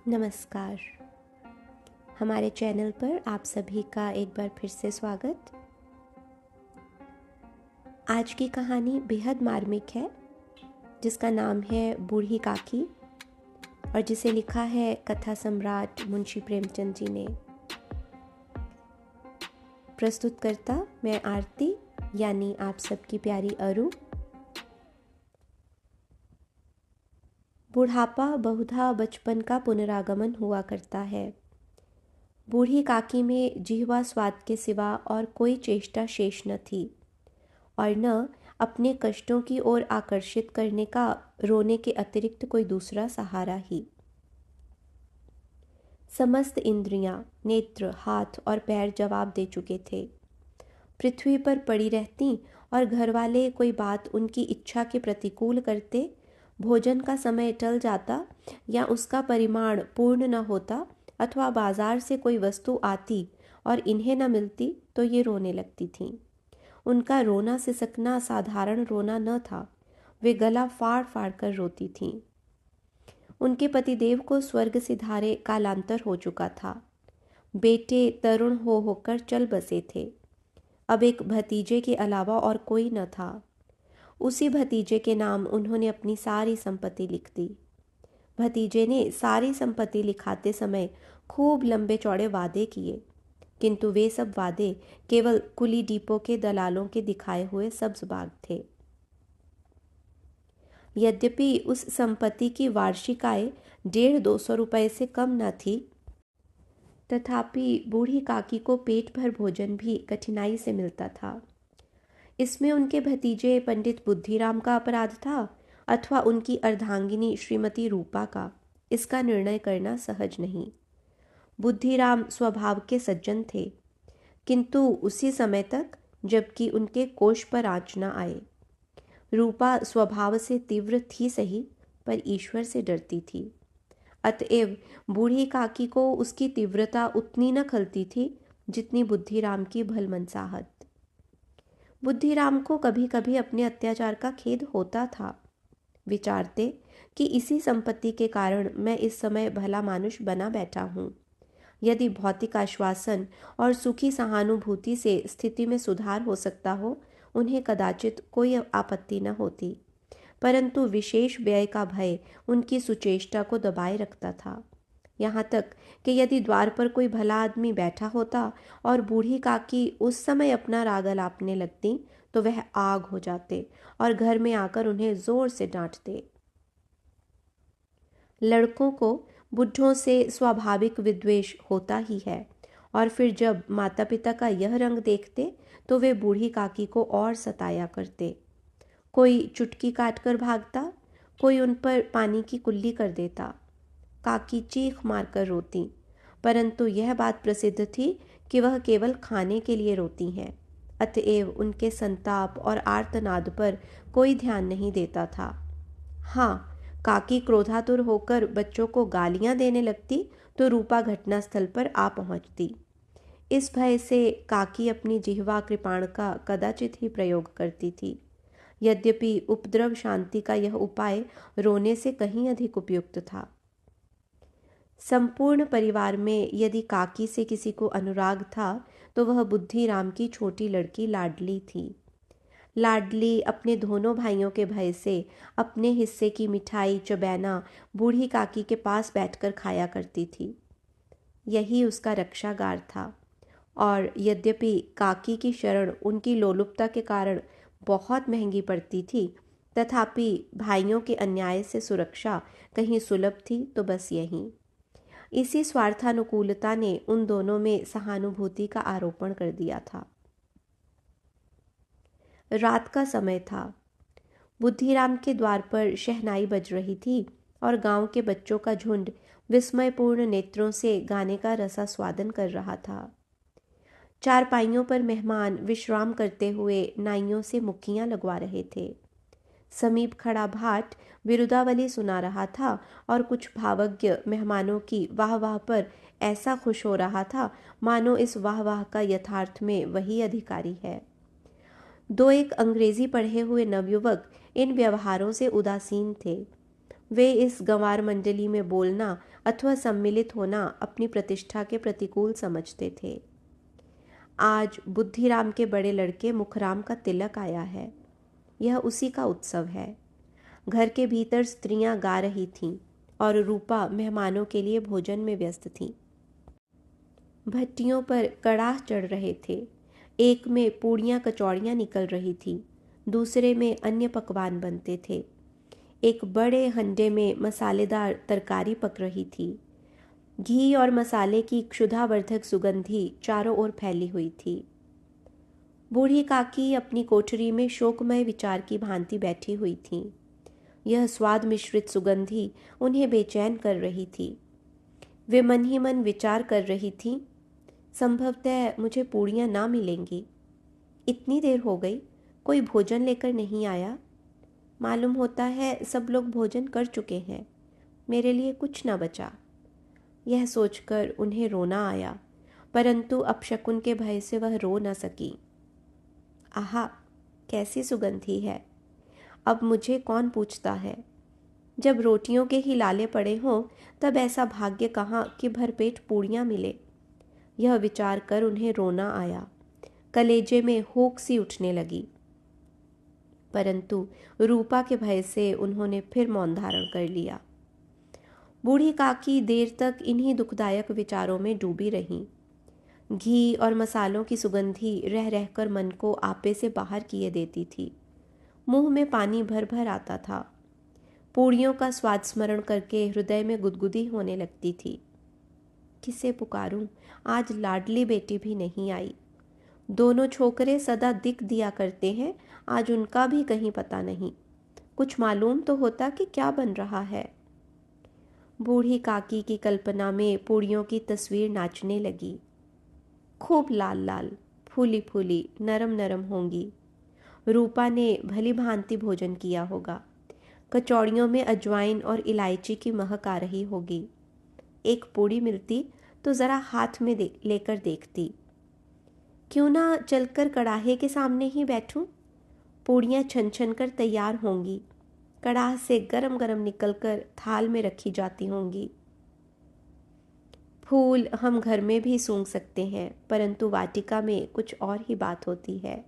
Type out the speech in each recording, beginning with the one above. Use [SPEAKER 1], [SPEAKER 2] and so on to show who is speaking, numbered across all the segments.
[SPEAKER 1] नमस्कार। हमारे चैनल पर आप सभी का एक बार फिर से स्वागत। आज की कहानी बेहद मार्मिक है, जिसका नाम है बूढ़ी काकी और जिसे लिखा है कथा सम्राट मुंशी प्रेमचंद जी ने। प्रस्तुतकर्ता मैं आरती, यानी आप सबकी प्यारी अरु। बुढ़ापा बहुधा बचपन का पुनरागमन हुआ करता है। बूढ़ी काकी में जिह्वा स्वाद के सिवा और कोई चेष्टा शेष न थी और न अपने कष्टों की ओर आकर्षित करने का रोने के अतिरिक्त कोई दूसरा सहारा ही। समस्त इंद्रियां, नेत्र, हाथ और पैर जवाब दे चुके थे। पृथ्वी पर पड़ी रहती और घर वाले कोई बात उनकी इच्छा के प्रतिकूल करते, भोजन का समय टल जाता या उसका परिमाण पूर्ण न होता अथवा बाजार से कोई वस्तु आती और इन्हें न मिलती तो ये रोने लगती थीं। उनका रोना सिसकना साधारण रोना न था, वे गला फाड़ फाड़ कर रोती थीं। उनके पतिदेव को स्वर्ग सिधारे कालांतर हो चुका था। बेटे तरुण हो होकर चल बसे थे। अब एक भतीजे के अलावा और कोई न था। उसी भतीजे के नाम उन्होंने अपनी सारी संपत्ति लिख दी। भतीजे ने सारी संपत्ति लिखाते समय खूब लंबे चौड़े वादे किए, किंतु वे सब वादे केवल कुली डिपो के दलालों के दिखाए हुए सब्ज बाग थे। यद्यपि उस संपत्ति की वार्षिक आय 150-200 रुपये से कम न थी, तथापि बूढ़ी काकी को पेट भर भोजन भी कठिनाई से मिलता था। इसमें उनके भतीजे पंडित बुद्धिराम का अपराध था अथवा उनकी अर्धांगिनी श्रीमती रूपा का, इसका निर्णय करना सहज नहीं। बुद्धिराम स्वभाव के सज्जन थे, किंतु उसी समय तक जबकि उनके कोष पर आँच न आए। रूपा स्वभाव से तीव्र थी सही, पर ईश्वर से डरती थी। अतएव बूढ़ी काकी को उसकी तीव्रता उतनी न खलती थी जितनी बुद्धिराम की भलमनसाहत। बुद्धिराम को कभी कभी अपने अत्याचार का खेद होता था। विचारते कि इसी संपत्ति के कारण मैं इस समय भला मानुष बना बैठा हूँ। यदि भौतिक आश्वासन और सुखी सहानुभूति से स्थिति में सुधार हो सकता हो, उन्हें कदाचित कोई आपत्ति न होती, परंतु विशेष व्यय का भय उनकी सुचेष्टा को दबाए रखता था। यहाँ तक कि यदि द्वार पर कोई भला आदमी बैठा होता और बूढ़ी काकी उस समय अपना राग अलापने लगती, तो वह आग हो जाते और घर में आकर उन्हें जोर से डांटते। लड़कों को बुढ़ों से स्वाभाविक विद्वेष होता ही है, और फिर जब माता पिता का यह रंग देखते तो वे बूढ़ी काकी को और सताया करते। कोई चुटकी काट कर भागता, कोई उन पर पानी की कुल्ली कर देता। काकी चीख मारकर रोती, परंतु यह बात प्रसिद्ध थी कि वह केवल खाने के लिए रोती हैं, अतएव उनके संताप और आर्तनाद पर कोई ध्यान नहीं देता था। हाँ, काकी क्रोधातुर होकर बच्चों को गालियां देने लगती तो रूपा घटनास्थल पर आ पहुंचती। इस भय से काकी अपनी जिह्वा कृपाण का कदाचित ही प्रयोग करती थी। यद्यपि उपद्रव शांति का यह उपाय रोने से कहीं अधिक उपयुक्त था। संपूर्ण परिवार में यदि काकी से किसी को अनुराग था तो वह बुद्धिराम की छोटी लड़की लाडली थी। लाडली अपने दोनों भाइयों के भय से अपने हिस्से की मिठाई चबैना बूढ़ी काकी के पास बैठकर खाया करती थी। यही उसका रक्षागार था, और यद्यपि काकी की शरण उनकी लोलुपता के कारण बहुत महंगी पड़ती थी, तथापि भाइयों के अन्याय से सुरक्षा कहीं सुलभ थी तो बस यहीं। इसी स्वार्थानुकूलता ने उन दोनों में सहानुभूति का आरोपण कर दिया था। रात का समय था। बुद्धिराम के द्वार पर शहनाई बज रही थी और गांव के बच्चों का झुंड विस्मयपूर्ण नेत्रों से गाने का रसास्वादन कर रहा था। चारपाइयों पर मेहमान विश्राम करते हुए नाइयों से मुक्कियां लगवा रहे थे। समीप खड़ा भाट विरुदावली सुना रहा था और कुछ भावज्ञ मेहमानों की वाह वाह पर ऐसा खुश हो रहा था मानो इस वाह वाह का यथार्थ में वही अधिकारी है। दो एक अंग्रेजी पढ़े हुए नवयुवक इन व्यवहारों से उदासीन थे। वे इस गंवार मंडली में बोलना अथवा सम्मिलित होना अपनी प्रतिष्ठा के प्रतिकूल समझते थे। आज बुद्धिराम के बड़े लड़के मुखराम का तिलक आया है। यह उसी का उत्सव है। घर के भीतर स्त्रियां गा रही थीं और रूपा मेहमानों के लिए भोजन में व्यस्त थी। भट्टियों पर कड़ाह चढ़ रहे थे। एक में पूड़ियाँ कचौड़ियाँ निकल रही थी, दूसरे में अन्य पकवान बनते थे। एक बड़े हंडे में मसालेदार तरकारी पक रही थी। घी और मसाले की क्षुधावर्धक सुगंधी चारों ओर फैली हुई थी। बूढ़ी काकी अपनी कोठरी में शोकमय विचार की भांति बैठी हुई थीं। यह स्वाद मिश्रित सुगंधी उन्हें बेचैन कर रही थी। वे मन ही मन विचार कर रही थीं, संभवतः मुझे पूड़ियाँ ना मिलेंगी। इतनी देर हो गई, कोई भोजन लेकर नहीं आया। मालूम होता है सब लोग भोजन कर चुके हैं, मेरे लिए कुछ न बचा। यह सोचकर उन्हें रोना आया, परंतु अपशकुन के भय से वह रो न सकी। आहा, कैसी सुगंधी है! अब मुझे कौन पूछता है। जब रोटियों के ही लाले पड़े हों तब ऐसा भाग्य कहाँ कि भरपेट पूड़ियाँ मिले। यह विचार कर उन्हें रोना आया। कलेजे में होक सी उठने लगी, परंतु रूपा के भय से उन्होंने फिर मौन धारण कर लिया। बूढ़ी काकी देर तक इन्हीं दुखदायक विचारों में डूबी रहीं। घी और मसालों की सुगंधी रह रहकर मन को आपे से बाहर किए देती थी। मुंह में पानी भर भर आता था। पूड़ियों का स्वाद स्मरण करके हृदय में गुदगुदी होने लगती थी। किसे पुकारूं, आज लाडली बेटी भी नहीं आई। दोनों छोकरे सदा दिख दिया करते हैं, आज उनका भी कहीं पता नहीं। कुछ मालूम तो होता कि क्या बन रहा है। बूढ़ी काकी की कल्पना में पूड़ियों की तस्वीर नाचने लगी। खूब लाल लाल, फूली फूली, नरम नरम होंगी। रूपा ने भली भांति भोजन किया होगा। कचौड़ियों में अजवाइन और इलायची की महक आ रही होगी। एक पूड़ी मिलती तो ज़रा हाथ में लेकर देखती। क्यों ना चलकर कड़ाहे के सामने ही बैठूं? पूड़ियाँ छन छन कर तैयार होंगी, कड़ाह से गरम गरम निकलकर थाल में रखी जाती होंगी। फूल हम घर में भी सूंघ सकते हैं, परंतु वाटिका में कुछ और ही बात होती है।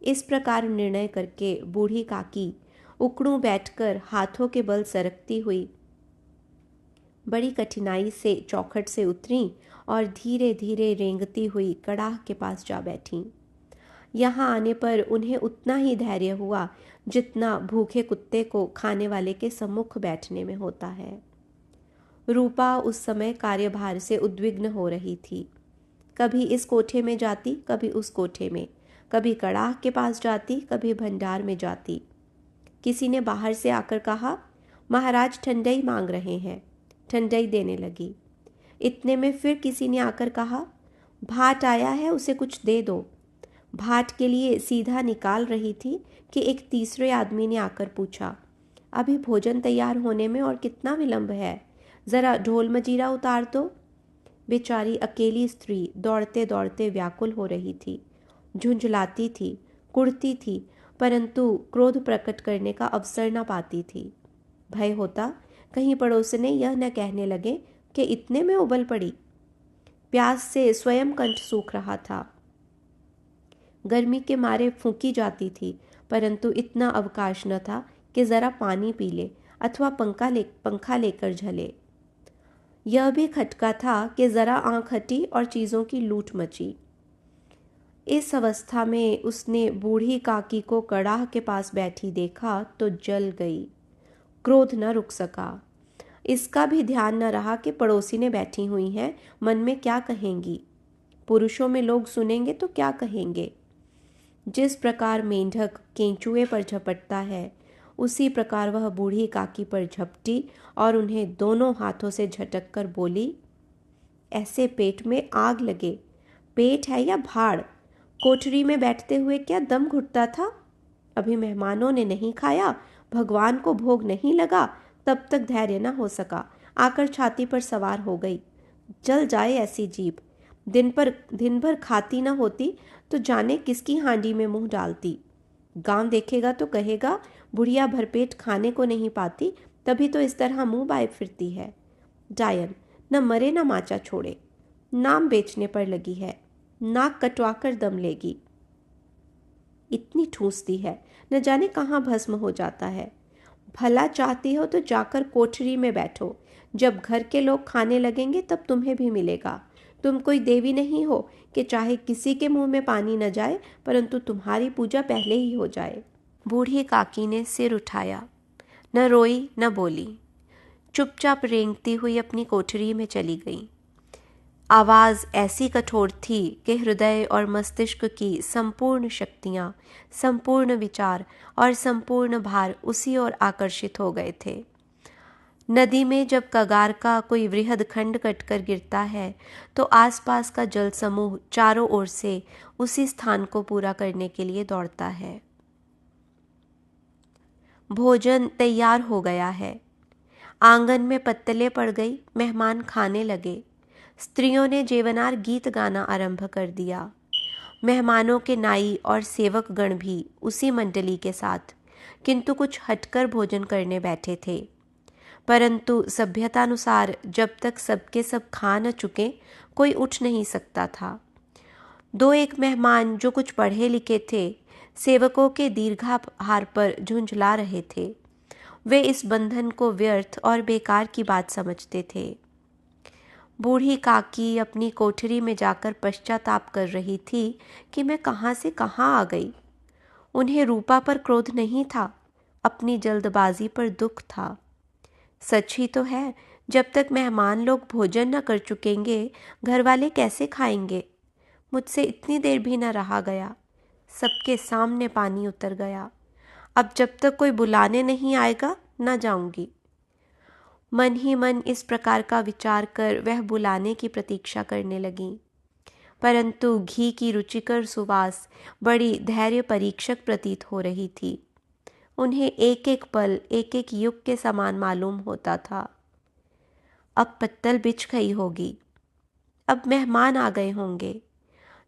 [SPEAKER 1] इस प्रकार निर्णय करके बूढ़ी काकी उकड़ू बैठकर हाथों के बल सरकती हुई बड़ी कठिनाई से चौखट से उतरी और धीरे धीरे रेंगती हुई कड़ाह के पास जा बैठी। यहाँ आने पर उन्हें उतना ही धैर्य हुआ जितना भूखे कुत्ते को खाने वाले के सम्मुख बैठने में होता है। रूपा उस समय कार्यभार से उद्विग्न हो रही थी। कभी इस कोठे में जाती, कभी उस कोठे में, कभी कड़ाह के पास जाती, कभी भंडार में जाती। किसी ने बाहर से आकर कहा, महाराज ठंडई मांग रहे हैं। ठंडई देने लगी। इतने में फिर किसी ने आकर कहा, भाट आया है, उसे कुछ दे दो। भाट के लिए सीधा निकाल रही थी कि एक तीसरे आदमी ने आकर पूछा, अभी भोजन तैयार होने में और कितना विलंब है, जरा ढोल मजीरा उतार दो। बेचारी अकेली स्त्री दौड़ते दौड़ते व्याकुल हो रही थी, झुंझलाती थी, कुढ़ती थी, परंतु क्रोध प्रकट करने का अवसर न पाती थी। भय होता कहीं पड़ोसने यह न कहने लगे कि इतने में उबल पड़ी। प्यास से स्वयं कंठ सूख रहा था। गर्मी के मारे फूंकी जाती थी, परंतु इतना अवकाश न था कि जरा पानी पी ले अथवा पंखा लेकर झले। यह भी खटका था कि जरा आंख हटी और चीजों की लूट मची। इस अवस्था में उसने बूढ़ी काकी को कड़ाह के पास बैठी देखा तो जल गई। क्रोध न रुक सका। इसका भी ध्यान न रहा कि पड़ोसी ने बैठी हुई हैं, मन में क्या कहेंगी। पुरुषों में लोग सुनेंगे तो क्या कहेंगे। जिस प्रकार मेंढक केंचुए पर झपटता है, उसी प्रकार वह बूढ़ी काकी पर झपटी और उन्हें दोनों हाथों से झटक कर बोली, ऐसे पेट में आग लगे। पेट है या भाड़? कोठरी में बैठते हुए क्या दम घुटता था? अभी मेहमानों ने नहीं खाया, भगवान को भोग नहीं लगा, तब तक धैर्य न हो सका, आकर छाती पर सवार हो गई। जल जाए ऐसी जीभ। दिन भर खाती न होती तो जाने किसकी हांडी में मुंह डालती। गांव देखेगा तो कहेगा, बुढ़िया भरपेट खाने को नहीं पाती, तभी तो इस तरह मुंह बाए फिरती है। डायन न मरे न माचा छोड़े, नाम बेचने पर लगी है, नाक कटवा कर दम लेगी। इतनी ठूसती है, न जाने कहाँ भस्म हो जाता है। भला चाहती हो तो जाकर कोठरी में बैठो, जब घर के लोग खाने लगेंगे तब तुम्हें भी मिलेगा। तुम कोई देवी नहीं हो कि चाहे किसी के मुंह में पानी न जाए परंतु तुम्हारी पूजा पहले ही हो जाए। बूढ़ी काकी ने सिर उठाया, न रोई न बोली, चुपचाप रेंगती हुई अपनी कोठरी में चली गई। आवाज़ ऐसी कठोर थी कि हृदय और मस्तिष्क की संपूर्ण शक्तियाँ, संपूर्ण विचार और संपूर्ण भार उसी ओर आकर्षित हो गए थे। नदी में जब कगार का कोई वृहद खंड कटकर गिरता है तो आसपास का जल समूह चारों ओर से उसी स्थान को पूरा करने के लिए दौड़ता है। भोजन तैयार हो गया है। आंगन में पत्तलें पड़ गई, मेहमान खाने लगे। स्त्रियों ने जेवनार गीत गाना आरंभ कर दिया। मेहमानों के नाई और सेवक गण भी उसी मंडली के साथ, किंतु कुछ हटकर भोजन करने बैठे थे। परंतु सभ्यतानुसार जब तक सबके सब खा न चुके कोई उठ नहीं सकता था। दो एक मेहमान जो कुछ पढ़े लिखे थे सेवकों के दीर्घाहार पर झुंझला रहे थे। वे इस बंधन को व्यर्थ और बेकार की बात समझते थे। बूढ़ी काकी अपनी कोठरी में जाकर पश्चाताप कर रही थी कि मैं कहाँ से कहाँ आ गई। उन्हें रूपा पर क्रोध नहीं था, अपनी जल्दबाजी पर दुख था। सच ही तो है, जब तक मेहमान लोग भोजन न कर चुकेंगे घर वाले कैसे खाएंगे। मुझसे इतनी देर भी न रहा गया, सबके सामने पानी उतर गया। अब जब तक कोई बुलाने नहीं आएगा न जाऊंगी। मन ही मन इस प्रकार का विचार कर वह बुलाने की प्रतीक्षा करने लगी, परंतु घी की रुचिकर सुवास बड़ी धैर्य परीक्षक प्रतीत हो रही थी। उन्हें एक एक पल एक एक युग के समान मालूम होता था। अब पत्तल बिछ गई होगी, अब मेहमान आ गए होंगे,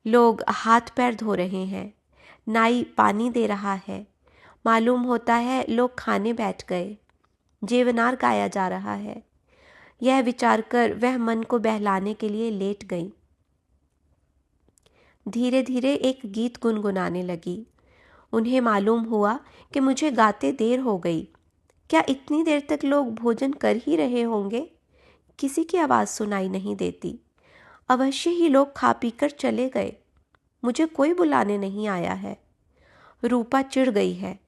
[SPEAKER 1] लोग हाथ पैर धो रहे हैं, नाई पानी दे रहा है, मालूम होता है लोग खाने बैठ गए, जेवनार गाया जा रहा है। यह विचार कर वह मन को बहलाने के लिए लेट गई। धीरे धीरे एक गीत गुनगुनाने लगी। उन्हें मालूम हुआ कि मुझे गाते देर हो गई। क्या इतनी देर तक लोग भोजन कर ही रहे होंगे? किसी की आवाज़ सुनाई नहीं देती। अवश्य ही लोग खा पी कर चले गए, मुझे कोई बुलाने नहीं आया है। रूपा चिढ़ गई है,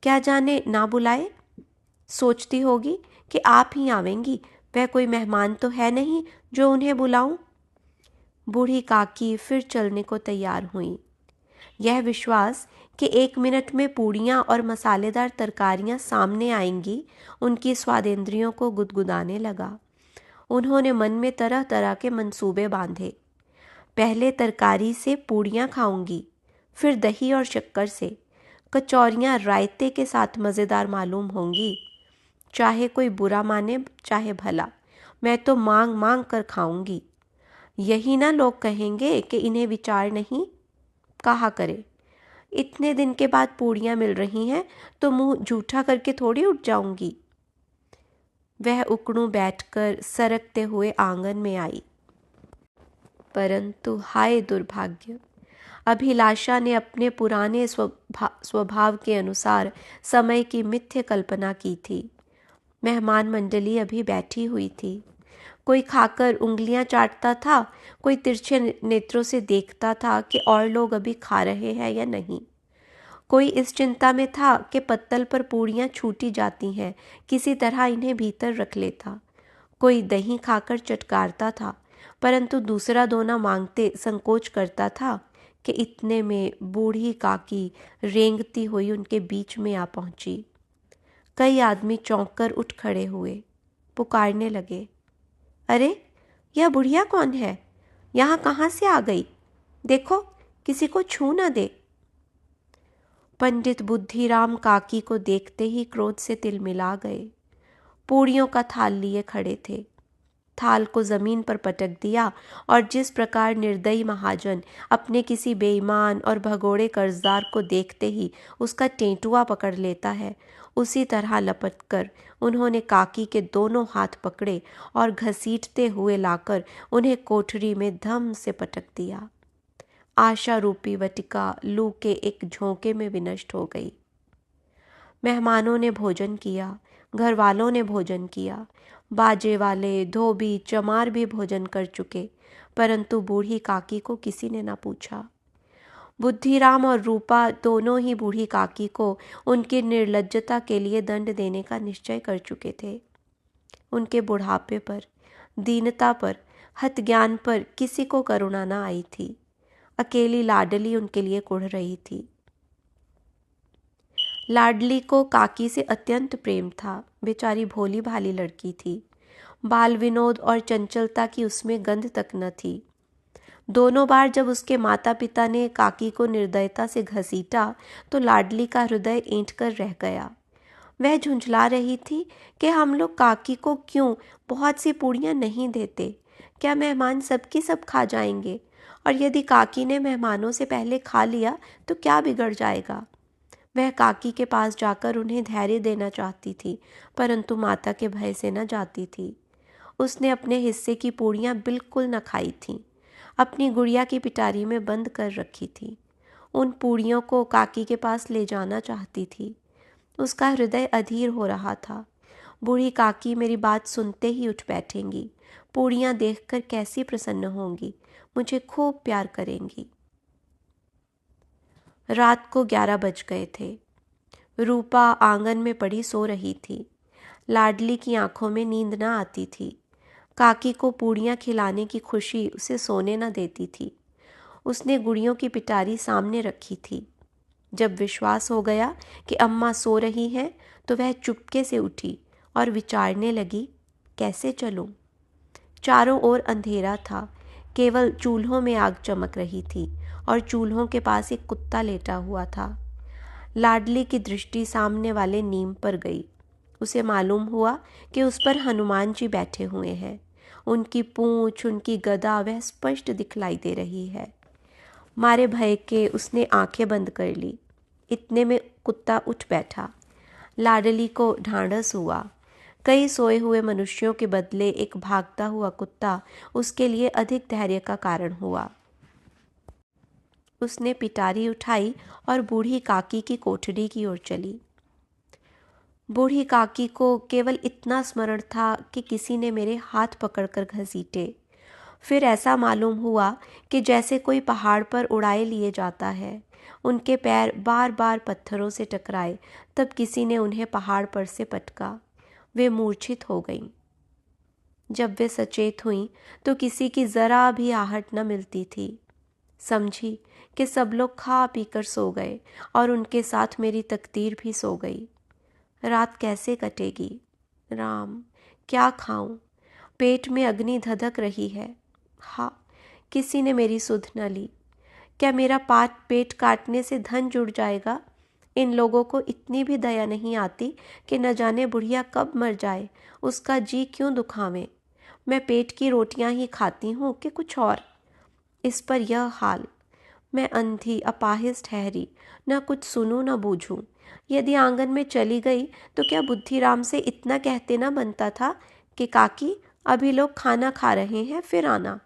[SPEAKER 1] क्या जाने ना बुलाए। सोचती होगी कि आप ही आवेंगी, वह कोई मेहमान तो है नहीं जो उन्हें बुलाऊं। बूढ़ी काकी फिर चलने को तैयार हुई। यह विश्वास कि 1 मिनट में पूड़ियाँ और मसालेदार तरकारियाँ सामने आएंगी उनकी स्वादेंद्रियों को गुदगुदाने लगा। उन्होंने मन में तरह तरह के मंसूबे बांधे। पहले तरकारी से पूड़ियाँ खाऊंगी, फिर दही और शक्कर से। कचौरियाँ रायते के साथ मज़ेदार मालूम होंगी। चाहे कोई बुरा माने चाहे भला, मैं तो मांग मांग कर खाऊंगी। यही ना लोग कहेंगे कि इन्हें विचार नहीं। कहा करे, इतने दिन के बाद पूड़ियाँ मिल रही हैं तो मुंह झूठा करके थोड़ी उठ जाऊंगी। वह उकड़ू बैठकर सरकते हुए आंगन में आई। परंतु हाय दुर्भाग्य, अभिलाषा ने अपने पुराने स्वभाव के अनुसार समय की मिथ्य कल्पना की थी। मेहमान मंडली अभी बैठी हुई थी। कोई खाकर उंगलियां चाटता था, कोई तिरछे नेत्रों से देखता था कि और लोग अभी खा रहे हैं या नहीं। कोई इस चिंता में था कि पत्तल पर पूड़ियाँ छूटी जाती हैं, किसी तरह इन्हें भीतर रख लेता। कोई दही खाकर चटकारता था, परंतु दूसरा दोना मांगते संकोच करता था कि इतने में बूढ़ी काकी रेंगती हुई उनके बीच में आ पहुंची। कई आदमी चौंक कर उठ खड़े हुए, पुकारने लगे, अरे यह बुढ़िया कौन है? यहाँ कहाँ से आ गई? देखो किसी को छू न दे। पंडित बुद्धिराम काकी को देखते ही क्रोध से तिलमिला गए। पूड़ियों का थाल लिए खड़े थे। थाल को जमीन पर पटक दिया और जिस प्रकार निर्दयी महाजन अपने किसी बेईमान और भगोड़े कर्जदार को देखते ही उसका टेंटुआ पकड़ लेता है, उसी तरह लपटकर उन्होंने काकी के दोनों हाथ पकड़े और घसीटते हुए लाकर उन्हें कोठरी में धम से पटक दिया। आशा रूपी वटिका लू के एक झोंके में विनष्ट हो गई। मेहमानों ने भोजन किया, घर वालों ने भोजन किया, बाजे वाले, धोबी, चमार भी भोजन कर चुके, परंतु बूढ़ी काकी को किसी ने न पूछा। बुद्धिराम और रूपा दोनों ही बूढ़ी काकी को उनकी निर्लज्जता के लिए दंड देने का निश्चय कर चुके थे। उनके बुढ़ापे पर, दीनता पर, हतज्ञान पर किसी को करुणा न आई थी। अकेली लाडली उनके लिए कुढ़ रही थी। लाडली को काकी से अत्यंत प्रेम था। बेचारी भोली भाली लड़की थी। बाल विनोद और चंचलता की उसमें गंध तक न थी। दोनों बार जब उसके माता पिता ने काकी को निर्दयता से घसीटा तो लाडली का हृदय ऐंठ कर रह गया। वह झुंझला रही थी कि हम लोग काकी को क्यों बहुत सी पूड़ियाँ नहीं देते, क्या मेहमान सबकी सब खा जाएंगे, और यदि काकी ने मेहमानों से पहले खा लिया तो क्या बिगड़ जाएगा। वह काकी के पास जाकर उन्हें धैर्य देना चाहती थी, परंतु माता के भय से न जाती थी। उसने अपने हिस्से की पूड़ियाँ बिल्कुल न खाई थीं, अपनी गुड़िया की पिटारी में बंद कर रखी थी। उन पूड़ियों को काकी के पास ले जाना चाहती थी। उसका हृदय अधीर हो रहा था। बूढ़ी काकी मेरी बात सुनते ही उठ बैठेंगी, पूड़ियाँ देखकर कैसी प्रसन्न होंगी, मुझे खूब प्यार करेंगी। रात को 11 बज गए थे। रूपा आंगन में पड़ी सो रही थी। लाडली की आंखों में नींद न आती थी। काकी को पूड़ियाँ खिलाने की खुशी उसे सोने न देती थी। उसने गुड़ियों की पिटारी सामने रखी थी। जब विश्वास हो गया कि अम्मा सो रही हैं तो वह चुपके से उठी और विचारने लगी, कैसे चलूं? चारों ओर अंधेरा था, केवल चूल्हों में आग चमक रही थी और चूल्हों के पास एक कुत्ता लेटा हुआ था। लाडली की दृष्टि सामने वाले नीम पर गई। उसे मालूम हुआ कि उस पर हनुमान जी बैठे हुए हैं। उनकी पूंछ, उनकी गदा वह स्पष्ट दिखलाई दे रही है। मारे भय के उसने आंखें बंद कर ली। इतने में कुत्ता उठ बैठा। लाडली को ढांढस हुआ। कई सोए हुए मनुष्यों के बदले एक भागता हुआ कुत्ता उसके लिए अधिक धैर्य का कारण हुआ। उसने पिटारी उठाई और बूढ़ी काकी की कोठरी की ओर चली। बूढ़ी काकी को केवल इतना स्मरण था कि किसी ने मेरे हाथ पकड़कर घसीटे। फिर ऐसा मालूम हुआ कि जैसे कोई पहाड़ पर उड़ाए लिए जाता है। उनके पैर बार बार पत्थरों से टकराए, तब किसी ने उन्हें पहाड़ पर से पटका। वे मूर्छित हो गईं। जब वे सचेत हुईं तो किसी की जरा भी आहट न मिलती थी। समझी कि सब लोग खा पीकर सो गए और उनके साथ मेरी तकदीर भी सो गई। रात कैसे कटेगी? राम, क्या खाऊं? पेट में अग्नि धधक रही है। हाँ, किसी ने मेरी सुध न ली। क्या मेरा पेट काटने से धन जुड़ जाएगा? इन लोगों को इतनी भी दया नहीं आती कि न जाने बुढ़िया कब मर जाए, उसका जी क्यों दुखावें। मैं पेट की रोटियां ही खाती हूँ कि कुछ और। इस पर यह हाल। मैं अंधी अपाहिज ठहरी, न कुछ सुनूं न बूझूं। यदि आंगन में चली गई तो क्या बुद्धिराम से इतना कहते न बनता था कि काकी, अभी लोग खाना खा रहे हैं, फिर आना।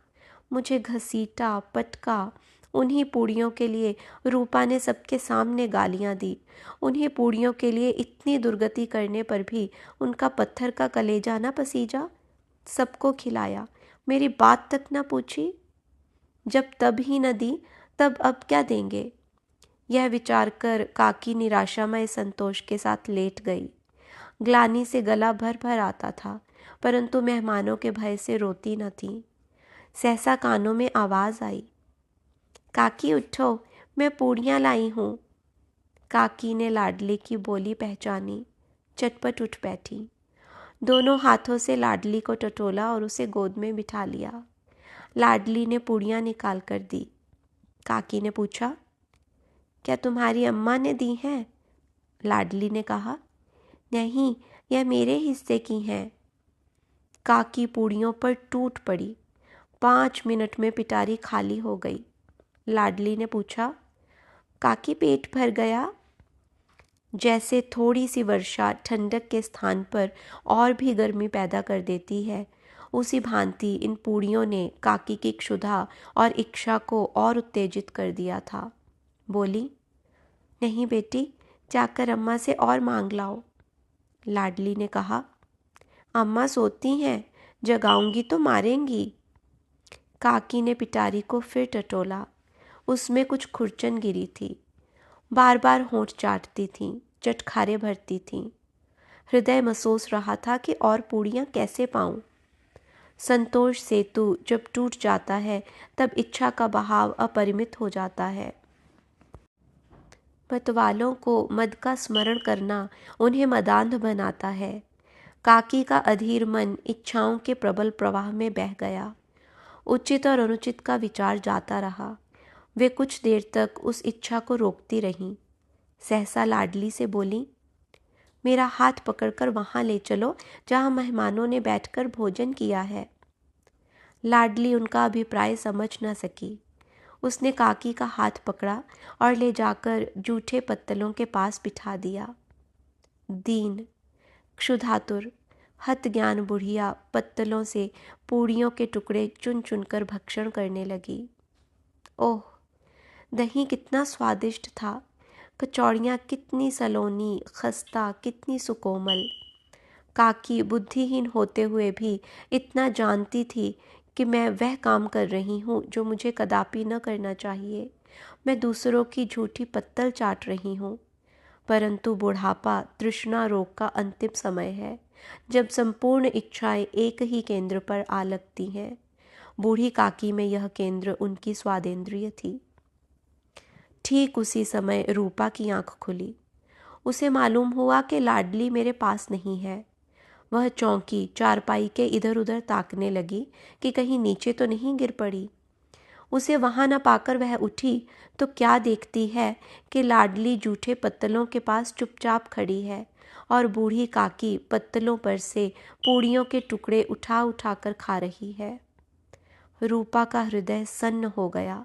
[SPEAKER 1] मुझे घसीटा, पटका। उन्हीं पूड़ियों के लिए रूपा ने सबके सामने गालियां दी। उन्हीं पूड़ियों के लिए इतनी दुर्गति करने पर भी उनका पत्थर का कलेजा न पसीजा। सबको खिलाया, मेरी बात तक न पूछी। जब तब ही न दी, तब अब क्या देंगे? यह विचार कर काकी निराशामय संतोष के साथ लेट गई। ग्लानि से गला भर भर आता था, परंतु मेहमानों के भय से रोती न थी। सहसा कानों में आवाज आई, काकी उठो, मैं पूड़ियाँ लाई हूँ। काकी ने लाडली की बोली पहचानी, चटपट उठ बैठी। दोनों हाथों से लाडली को टटोला और उसे गोद में बिठा लिया। लाडली ने पूड़ियाँ निकाल कर दी। काकी ने पूछा, क्या तुम्हारी अम्मा ने दी हैं? लाडली ने कहा, नहीं, यह मेरे हिस्से की हैं। काकी पूड़ियों पर टूट पड़ी। 5 मिनट में पिटारी खाली हो गई। लाडली ने पूछा, काकी पेट भर गया? जैसे थोड़ी सी वर्षा ठंडक के स्थान पर और भी गर्मी पैदा कर देती है, उसी भांति इन पूड़ियों ने काकी की क्षुधा और इच्छा को और उत्तेजित कर दिया था। बोली, नहीं बेटी, जाकर अम्मा से और मांग लाओ। लाडली ने कहा, अम्मा सोती हैं, जगाऊंगी तो मारेंगी। काकी ने पिटारी को फिर टटोला। उसमें कुछ खुरचन गिरी थी। बार बार होंठ चाटती थीं, चटखारे भरती थीं। हृदय महसूस रहा था कि और पूड़ियाँ कैसे पाऊं। संतोष सेतु जब टूट जाता है तब इच्छा का बहाव अपरिमित हो जाता है। मतवालों को मद का स्मरण करना उन्हें मदान्ध बनाता है। काकी का अधीर मन इच्छाओं के प्रबल प्रवाह में बह गया। उचित और अनुचित का विचार जाता रहा। वे कुछ देर तक उस इच्छा को रोकती रहीं। सहसा लाडली से बोली, मेरा हाथ पकड़कर वहाँ ले चलो जहाँ मेहमानों ने बैठकर भोजन किया है। लाडली उनका अभिप्राय समझ न सकी। उसने काकी का हाथ पकड़ा और ले जाकर जूठे पत्तलों के पास बिठा दिया। दीन, क्षुधातुर, हत ज्ञान बुढ़िया पत्तलों से पूड़ियों के टुकड़े चुन चुनकर भक्षण करने लगी। ओह, दही कितना स्वादिष्ट था, कचौड़ियाँ कितनी सलोनी, खस्ता कितनी सुकोमल। काकी बुद्धिहीन होते हुए भी इतना जानती थी कि मैं वह काम कर रही हूँ जो मुझे कदापि न करना चाहिए। मैं दूसरों की झूठी पत्तल चाट रही हूँ। परंतु बुढ़ापा तृष्णा रोग का अंतिम समय है, जब संपूर्ण इच्छाएं एक ही केंद्र पर आ लगती हैं। बूढ़ी काकी में यह केंद्र उनकी स्वादेंद्रिय थी। ठीक उसी समय रूपा की आंख खुली। उसे मालूम हुआ कि लाडली मेरे पास नहीं है। वह चौंकी चारपाई के इधर उधर ताकने लगी कि कहीं नीचे तो नहीं गिर पड़ी। उसे वहां न पाकर वह उठी तो क्या देखती है कि लाडली जूठे पत्तलों के पास चुपचाप खड़ी है और बूढ़ी काकी पत्तलों पर से पूड़ियों के टुकड़े उठा उठा कर खा रही है। रूपा का हृदय सन्न हो गया।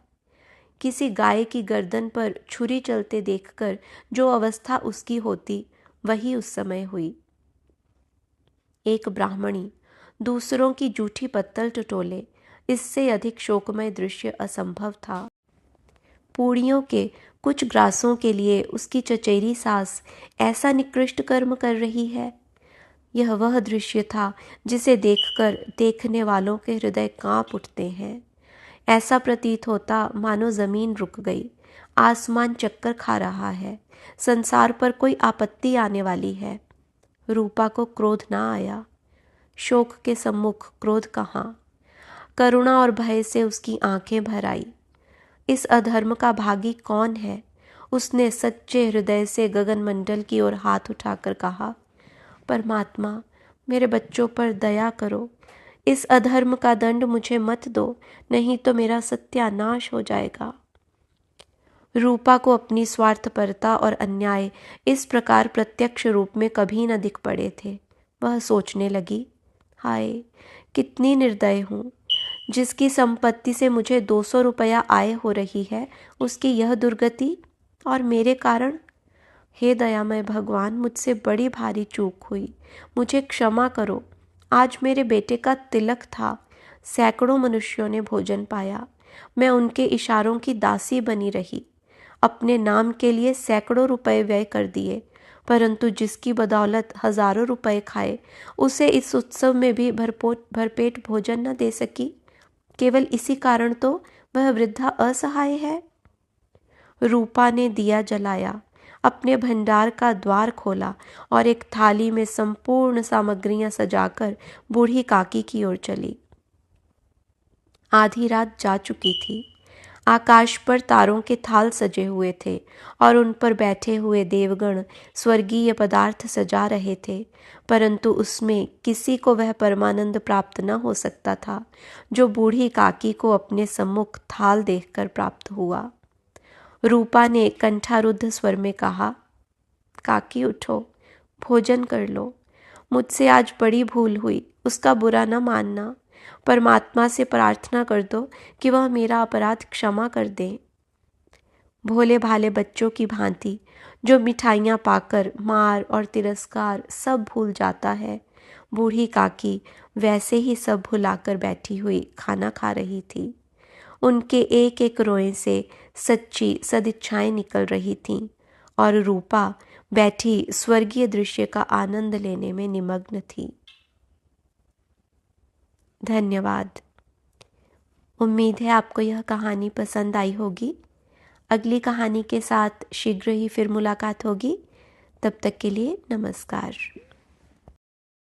[SPEAKER 1] किसी गाय की गर्दन पर छुरी चलते देखकर जो अवस्था उसकी होती, वही उस समय हुई। एक ब्राह्मणी दूसरों की जूठी पत्तल टटोले, इससे अधिक शोकमय दृश्य असंभव था। पूड़ियों के कुछ ग्रासों के लिए उसकी चचेरी सास ऐसा निकृष्ट कर्म कर रही है। यह वह दृश्य था जिसे देखकर देखने वालों के हृदय कांप उठते हैं। ऐसा प्रतीत होता मानो जमीन रुक गई, आसमान चक्कर खा रहा है, संसार पर कोई आपत्ति आने वाली है। रूपा को क्रोध ना आया। शोक के सम्मुख क्रोध कहाँ। करुणा और भय से उसकी आंखें भर आई। इस अधर्म का भागी कौन है? उसने सच्चे हृदय से गगन मंडल की ओर हाथ उठाकर कहा, परमात्मा, मेरे बच्चों पर दया करो। इस अधर्म का दंड मुझे मत दो, नहीं तो मेरा सत्यानाश हो जाएगा। रूपा को अपनी स्वार्थपरता और अन्याय इस प्रकार प्रत्यक्ष रूप में कभी न दिख पड़े थे। वह सोचने लगी, हाय, कितनी निर्दय हूँ। जिसकी संपत्ति से मुझे 200 रुपया आय हो रही है, उसकी यह दुर्गति, और मेरे कारण। हे दयामय भगवान, मुझसे बड़ी भारी चूक हुई, मुझे क्षमा करो। आज मेरे बेटे का तिलक था। सैकड़ों मनुष्यों ने भोजन पाया। मैं उनके इशारों की दासी बनी रही। अपने नाम के लिए सैकड़ों रुपए व्यय कर दिए, परंतु जिसकी बदौलत हजारों रुपए खाए, उसे इस उत्सव में भी भरपेट भोजन न दे सकी। केवल इसी कारण तो वह वृद्धा असहाय है। रूपा ने दिया जलाया, अपने भंडार का द्वार खोला और एक थाली में संपूर्ण सामग्रियां सजाकर बूढ़ी काकी की ओर चली। आधी रात जा चुकी थी। आकाश पर तारों के थाल सजे हुए थे और उन पर बैठे हुए देवगण स्वर्गीय पदार्थ सजा रहे थे, परंतु उसमें किसी को वह परमानंद प्राप्त न हो सकता था जो बूढ़ी काकी को अपने सम्मुख थाल देखकर प्राप्त हुआ। रूपा ने कंठारुद्ध स्वर में कहा, काकी उठो, भोजन कर लो। मुझसे आज बड़ी भूल हुई, उसका बुरा न मानना। परमात्मा से प्रार्थना कर दो कि वह मेरा अपराध क्षमा कर दे। भोले भाले बच्चों की भांति जो मिठाइयाँ पाकर मार और तिरस्कार सब भूल जाता है। बूढ़ी काकी वैसे ही सब भुलाकर बैठी हुई खाना खा रही थी। उनके एक एक रोए से सच्ची सदिच्छाएं निकल रही थीं और रूपा बैठी स्वर्गीय दृश्य का आनंद लेने में निमग्न थी। धन्यवाद। उम्मीद है आपको यह कहानी पसंद आई होगी। अगली कहानी के साथ शीघ्र ही फिर मुलाकात होगी। तब तक के लिए नमस्कार।